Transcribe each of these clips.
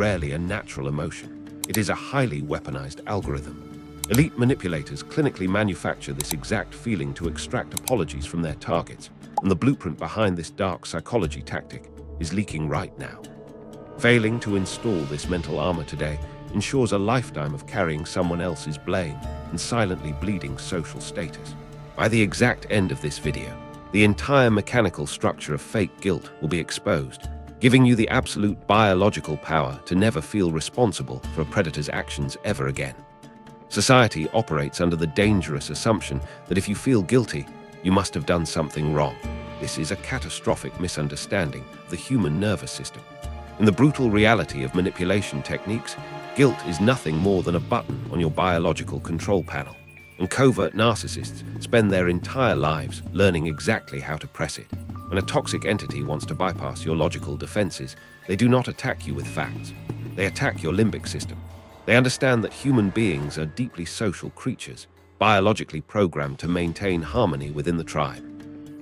rarely a natural emotion. It is a highly weaponized algorithm. Elite manipulators clinically manufacture this exact feeling to extract apologies from their targets, and the blueprint behind this dark psychology tactic is leaking right now. Failing to install this mental armor today ensures a lifetime of carrying someone else's blame and silently bleeding social status. By the exact end of this video, the entire mechanical structure of fake guilt will be exposed, giving you the absolute biological power to never feel responsible for a predator's actions ever again. Society operates under the dangerous assumption that if you feel guilty, you must have done something wrong. This is a catastrophic misunderstanding of the human nervous system. In the brutal reality of manipulation techniques, guilt is nothing more than a button on your biological control panel, and covert narcissists spend their entire lives learning exactly how to press it. When a toxic entity wants to bypass your logical defenses, they do not attack you with facts. They attack your limbic system. They understand that human beings are deeply social creatures, biologically programmed to maintain harmony within the tribe.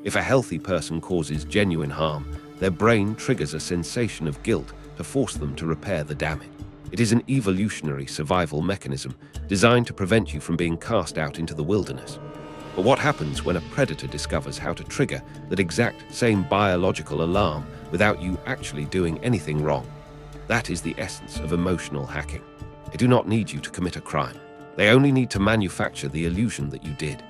If a healthy person causes genuine harm, their brain triggers a sensation of guilt to force them to repair the damage. It is an evolutionary survival mechanism designed to prevent you from being cast out into the wilderness. But what happens when a predator discovers how to trigger that exact same biological alarm without you actually doing anything wrong? That is the essence of emotional hacking. They do not need you to commit a crime. They only need to manufacture the illusion that you did.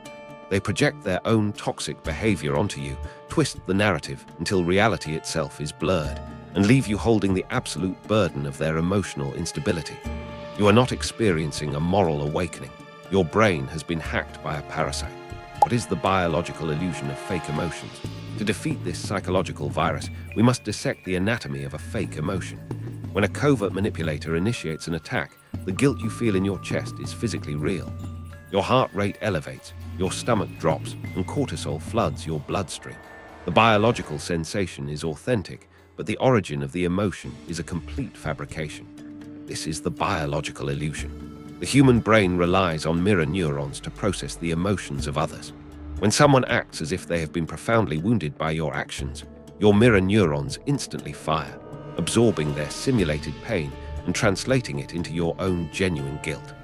They project their own toxic behavior onto you, twist the narrative until reality itself is blurred, and leave you holding the absolute burden of their emotional instability. You are not experiencing a moral awakening. Your brain has been hacked by a parasite. What is the biological illusion of fake emotions? To defeat this psychological virus, we must dissect the anatomy of a fake emotion. When a covert manipulator initiates an attack, the guilt you feel in your chest is physically real. Your heart rate elevates, your stomach drops, and cortisol floods your bloodstream. The biological sensation is authentic, but the origin of the emotion is a complete fabrication. This is the biological illusion. The human brain relies on mirror neurons to process the emotions of others. When someone acts as if they have been profoundly wounded by your actions, your mirror neurons instantly fire, absorbing their simulated pain and translating it into your own genuine guilt.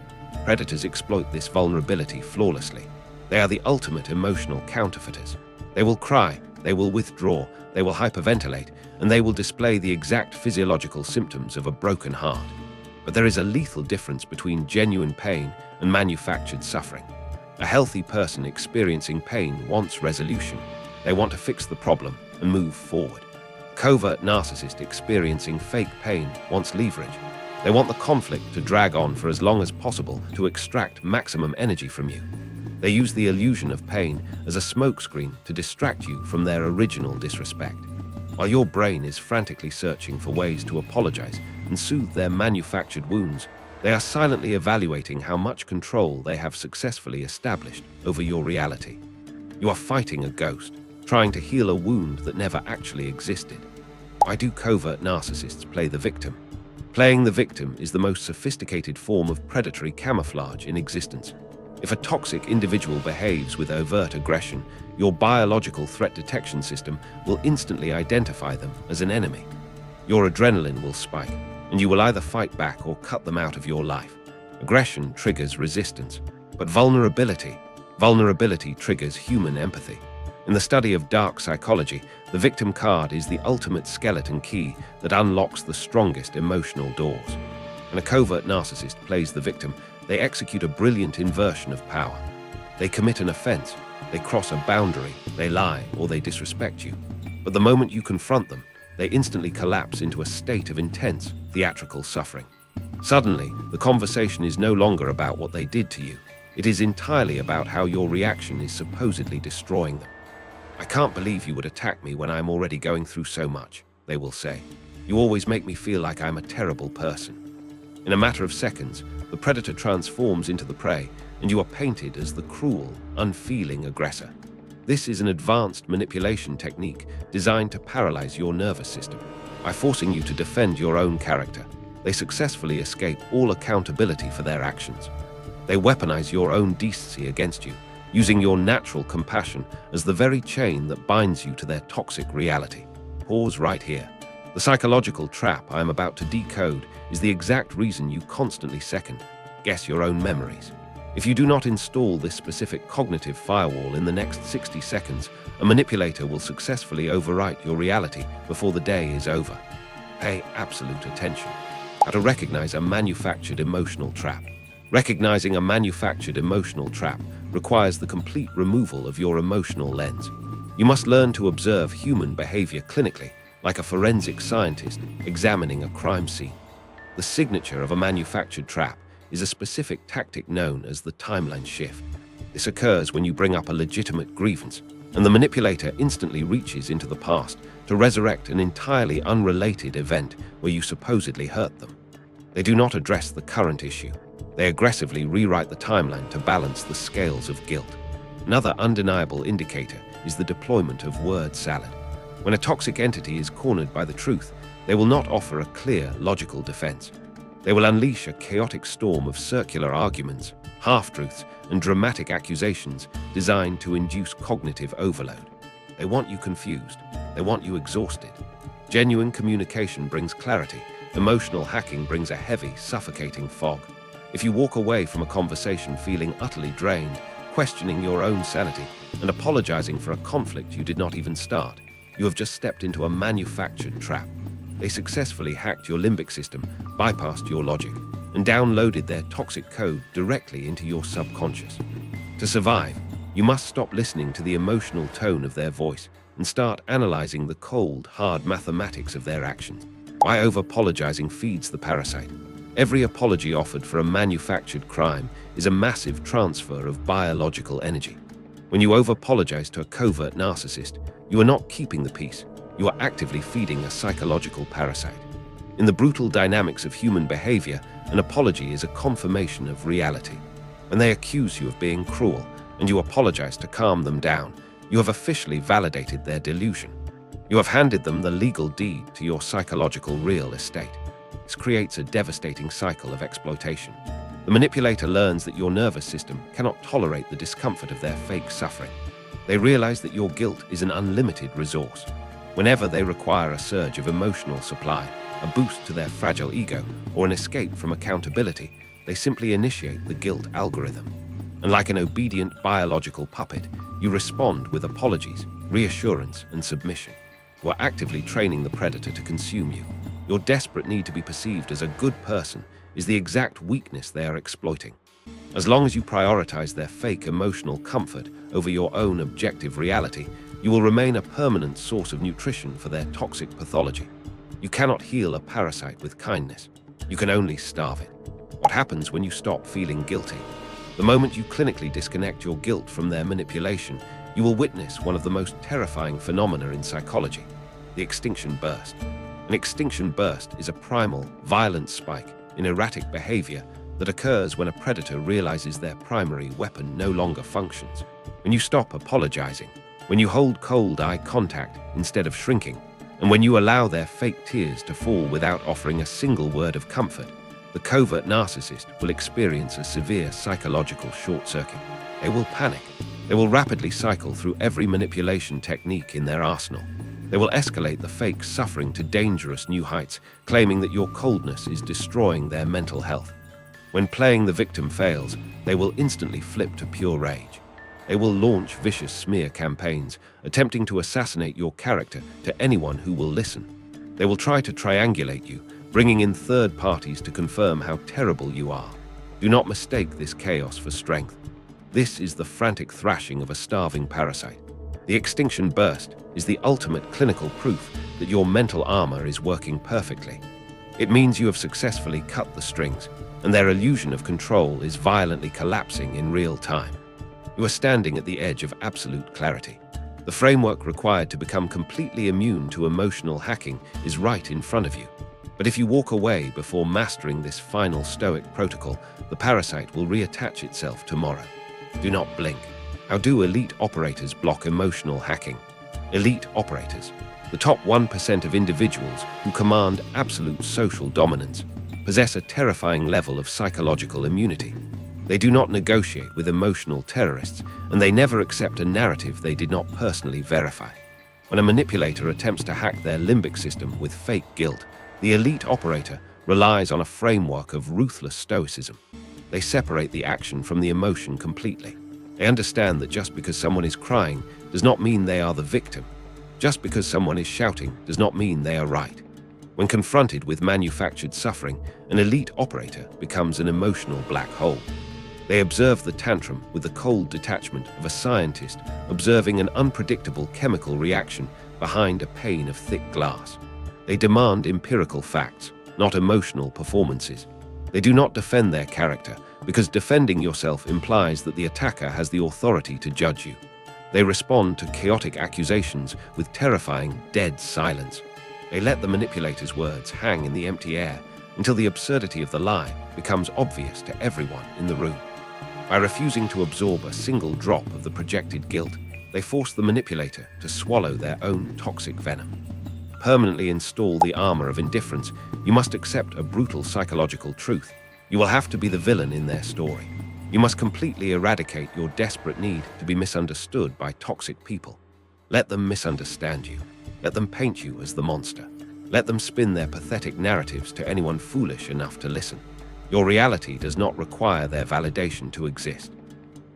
Predators exploit this vulnerability flawlessly. They are the ultimate emotional counterfeiters. They will cry, they will withdraw, they will hyperventilate, and they will display the exact physiological symptoms of a broken heart. But there is a lethal difference between genuine pain and manufactured suffering. A healthy person experiencing pain wants resolution. They want to fix the problem and move forward. A covert narcissist experiencing fake pain wants leverage. They want the conflict to drag on for as long as possible to extract maximum energy from you. They use the illusion of pain as a smokescreen to distract you from their original disrespect. While your brain is frantically searching for ways to apologize and soothe their manufactured wounds, they are silently evaluating how much control they have successfully established over your reality. You are fighting a ghost, trying to heal a wound that never actually existed. Why do covert narcissists play the victim? Playing the victim is the most sophisticated form of predatory camouflage in existence. If a toxic individual behaves with overt aggression, your biological threat detection system will instantly identify them as an enemy. Your adrenaline will spike, and you will either fight back or cut them out of your life. Aggression triggers resistance, but vulnerability triggers human empathy. In the study of dark psychology, the victim card is the ultimate skeleton key that unlocks the strongest emotional doors. When a covert narcissist plays the victim, they execute a brilliant inversion of power. They commit an offense, they cross a boundary, they lie, or they disrespect you. But the moment you confront them, they instantly collapse into a state of intense, theatrical suffering. Suddenly, the conversation is no longer about what they did to you. It is entirely about how your reaction is supposedly destroying them. "I can't believe you would attack me when I'm already going through so much," they will say. "You always make me feel like I'm a terrible person." In a matter of seconds, the predator transforms into the prey, and you are painted as the cruel, unfeeling aggressor. This is an advanced manipulation technique designed to paralyze your nervous system. By forcing you to defend your own character, they successfully escape all accountability for their actions. They weaponize your own decency against you, using your natural compassion as the very chain that binds you to their toxic reality. Pause right here. The psychological trap I am about to decode is the exact reason you constantly second-guess your own memories. If you do not install this specific cognitive firewall in the next 60 seconds, a manipulator will successfully overwrite your reality before the day is over. Pay absolute attention. How to recognize a manufactured emotional trap. Recognizing a manufactured emotional trap requires the complete removal of your emotional lens. You must learn to observe human behavior clinically, like a forensic scientist examining a crime scene. The signature of a manufactured trap is a specific tactic known as the timeline shift. This occurs when you bring up a legitimate grievance, and the manipulator instantly reaches into the past to resurrect an entirely unrelated event where you supposedly hurt them. They do not address the current issue. They aggressively rewrite the timeline to balance the scales of guilt. Another undeniable indicator is the deployment of word salad. When a toxic entity is cornered by the truth, they will not offer a clear, logical defense. They will unleash a chaotic storm of circular arguments, half-truths, and dramatic accusations designed to induce cognitive overload. They want you confused. They want you exhausted. Genuine communication brings clarity. Emotional hacking brings a heavy, suffocating fog. If you walk away from a conversation feeling utterly drained, questioning your own sanity, and apologizing for a conflict you did not even start, you have just stepped into a manufactured trap. They successfully hacked your limbic system, bypassed your logic, and downloaded their toxic code directly into your subconscious. To survive, you must stop listening to the emotional tone of their voice and start analyzing the cold, hard mathematics of their actions. Why over-apologizing feeds the parasite. Every apology offered for a manufactured crime is a massive transfer of biological energy. When you over-apologize to a covert narcissist, you are not keeping the peace. You are actively feeding a psychological parasite. In the brutal dynamics of human behavior, an apology is a confirmation of reality. When they accuse you of being cruel and you apologize to calm them down, you have officially validated their delusion. You have handed them the legal deed to your psychological real estate. This creates a devastating cycle of exploitation. The manipulator learns that your nervous system cannot tolerate the discomfort of their fake suffering. They realize that your guilt is an unlimited resource. Whenever they require a surge of emotional supply, a boost to their fragile ego, or an escape from accountability, they simply initiate the guilt algorithm. And like an obedient biological puppet, you respond with apologies, reassurance, and submission. You are actively training the predator to consume you. Your desperate need to be perceived as a good person is the exact weakness they are exploiting. As long as you prioritize their fake emotional comfort over your own objective reality, you will remain a permanent source of nutrition for their toxic pathology. You cannot heal a parasite with kindness. You can only starve it. What happens when you stop feeling guilty? The moment you clinically disconnect your guilt from their manipulation, you will witness one of the most terrifying phenomena in psychology, the extinction burst. An extinction burst is a primal, violent spike in erratic behavior that occurs when a predator realizes their primary weapon no longer functions. When you stop apologizing, when you hold cold eye contact instead of shrinking, and when you allow their fake tears to fall without offering a single word of comfort, the covert narcissist will experience a severe psychological short-circuit. They will panic. They will rapidly cycle through every manipulation technique in their arsenal. They will escalate the fake suffering to dangerous new heights, claiming that your coldness is destroying their mental health. When playing the victim fails, they will instantly flip to pure rage. They will launch vicious smear campaigns, attempting to assassinate your character to anyone who will listen. They will try to triangulate you, bringing in third parties to confirm how terrible you are. Do not mistake this chaos for strength. This is the frantic thrashing of a starving parasite. The extinction burst is the ultimate clinical proof that your mental armor is working perfectly. It means you have successfully cut the strings, and their illusion of control is violently collapsing in real time. You are standing at the edge of absolute clarity. The framework required to become completely immune to emotional hacking is right in front of you. But if you walk away before mastering this final stoic protocol, the parasite will reattach itself tomorrow. Do not blink. How do elite operators block emotional hacking? Elite operators, the top 1% of individuals who command absolute social dominance, possess a terrifying level of psychological immunity. They do not negotiate with emotional terrorists, and they never accept a narrative they did not personally verify. When a manipulator attempts to hack their limbic system with fake guilt, the elite operator relies on a framework of ruthless stoicism. They separate the action from the emotion completely. They understand that just because someone is crying does not mean they are the victim. Just because someone is shouting does not mean they are right. When confronted with manufactured suffering, an elite operator becomes an emotional black hole. They observe the tantrum with the cold detachment of a scientist observing an unpredictable chemical reaction behind a pane of thick glass. They demand empirical facts, not emotional performances. They do not defend their character, because defending yourself implies that the attacker has the authority to judge you. They respond to chaotic accusations with terrifying, dead silence. They let the manipulator's words hang in the empty air until the absurdity of the lie becomes obvious to everyone in the room. By refusing to absorb a single drop of the projected guilt, they force the manipulator to swallow their own toxic venom. Permanently install the armor of indifference, you must accept a brutal psychological truth. You will have to be the villain in their story. You must completely eradicate your desperate need to be misunderstood by toxic people. Let them misunderstand you. Let them paint you as the monster. Let them spin their pathetic narratives to anyone foolish enough to listen. Your reality does not require their validation to exist.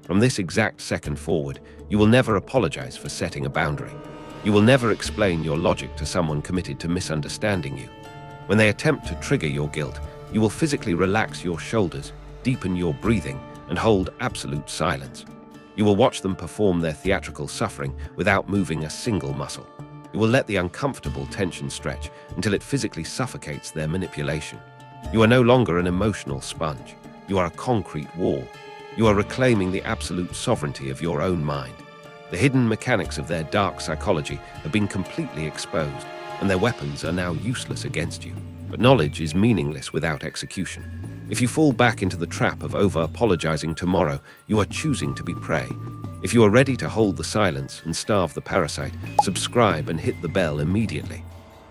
From this exact second forward, you will never apologize for setting a boundary. You will never explain your logic to someone committed to misunderstanding you. When they attempt to trigger your guilt, you will physically relax your shoulders, deepen your breathing, and hold absolute silence. You will watch them perform their theatrical suffering without moving a single muscle. You will let the uncomfortable tension stretch until it physically suffocates their manipulation. You are no longer an emotional sponge. You are a concrete wall. You are reclaiming the absolute sovereignty of your own mind. The hidden mechanics of their dark psychology have been completely exposed, and their weapons are now useless against you. But knowledge is meaningless without execution. If you fall back into the trap of over-apologizing tomorrow, you are choosing to be prey. If you are ready to hold the silence and starve the parasite, subscribe and hit the bell immediately.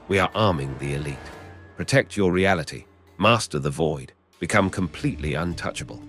We are arming the elite. Protect your reality. Master the void. Become completely untouchable.